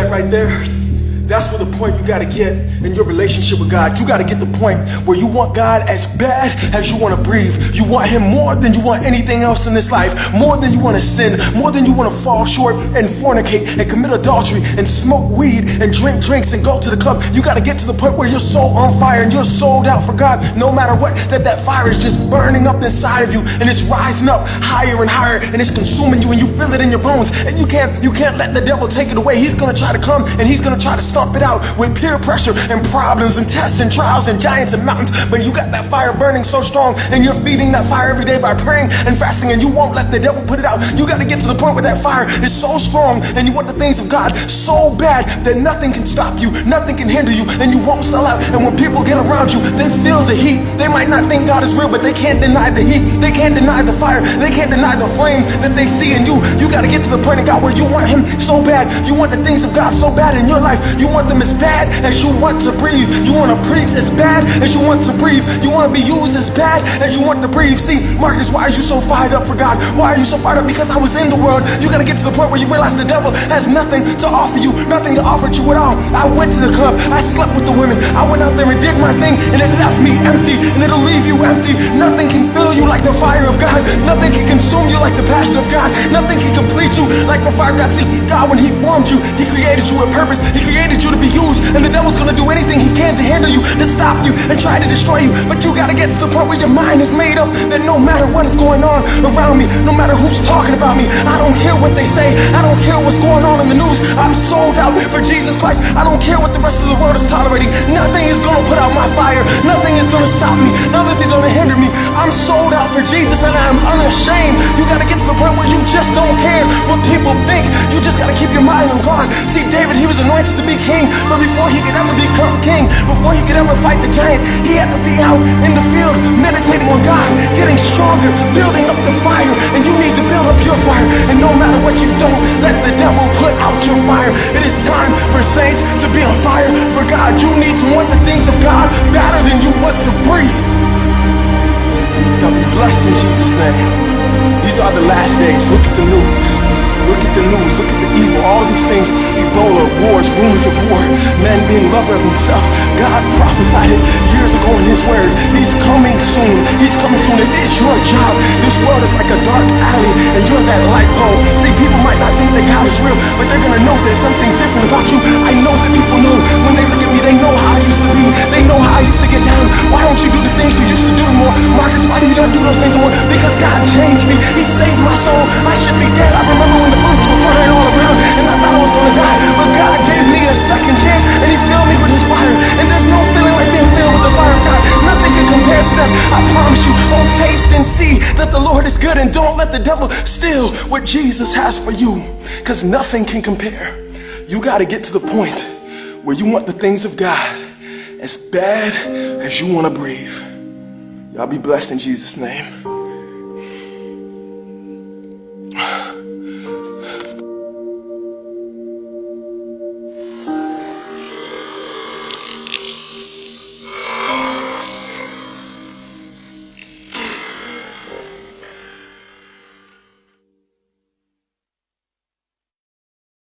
that right there, that's where the point you gotta get in your relationship with God. You gotta get the point where you want God as bad as you wanna breathe. You want Him more than you want anything else in this life. More than you wanna sin. More than you wanna fall short and fornicate and commit adultery and smoke weed and drink drinks and go to the club. You gotta get to the point where you're so on fire and you're sold out for God, no matter what, that fire is just burning up inside of you and it's rising up higher and higher and it's consuming you and you feel it in your bones and you can't let the devil take it away. He's gonna try to come and he's gonna try to stomp it out with peer pressure and problems and tests and trials and giants and mountains. But you got that fire burning so strong and you're feeding that fire every day by praying and fasting, and you won't let the devil put it out. You got to get to the point where that fire is so strong and you want the things of God so bad that nothing can stop you, nothing can hinder you, and you won't sell out. And when people get around you, they feel the heat. They might not think God is real, but they can't deny the heat. They can't deny the fire. They can't deny the flame that they see in you. You got to get to the point in God where you want Him so bad. You want the things of God so bad in your life. You want them as bad as you want to breathe. You want to preach as bad as you want to breathe. You want to be used as bad as you want to breathe. See, Marcus, why are you so fired up for God? Why are you so fired up? Because I was in the world. You got to get to the point where you realize the devil has nothing to offer you, nothing to offer you at all. I went to the club. I slept with the women. I went out there and did my thing, and it left me empty, and it'll leave you empty. Nothing can fill you like the fire of God. Nothing can consume you like the passion of God. Nothing can complete you like the fire of God. See, God, when He formed you, He created you with purpose. He created you to be used, and the devil's gonna do anything he can to hinder you, to stop you, and try to destroy you. But you gotta get to the point where your mind is made up that no matter what is going on around me, no matter who's talking about me, I don't care what they say. I don't care what's going on in the news. I'm sold out for Jesus Christ. I don't care what the rest of the world is tolerating. Nothing is gonna put out my fire. Nothing is gonna stop me. Nothing is gonna hinder me. I'm sold out for Jesus and I'm unashamed. You gotta get to the point where you just don't care what people think. You just gotta keep your mind on God. See, David, he was anointed to be king, but before he could ever become king, before he could ever fight the giant, he had to be out in the field meditating on God, getting stronger, building up the fire. And you need to build up your fire. And no matter what you don't, let the devil put out your fire. It is time for saints to be on fire for God. You need to want the things of God better than you want to breathe. Y'all be blessed in Jesus' name. These are the last days. Look at the news. Look at the news. Look at the evil. All these things. Ebola, wars, rumors of war, men being lovers of themselves. God prophesied it years ago in His word. He's coming soon. He's coming soon. It is your job. This world is like a dark alley, and you're that light pole. See, people might not think that God is real, but they're gonna know that something's different about you. I know that people know. When they look at me, they know how I used to be. They know how I used to get down. Why don't you do the things you used to do more? Marcus, why do you not do those things more? Because God changed me. He saved my soul. I should be dead. I remember when the bullets were flying all around and I thought I was gonna die, but God gave me a second chance and He filled me with His fire. And there's no feeling like being filled with the fire of God. Nothing can compare to that. I promise you. Oh, taste and see that the Lord is good, and don't let the devil steal what Jesus has for you, because nothing can compare. You got to get to the point where you want the things of God as bad as you want to breathe. Y'all be blessed in Jesus' name.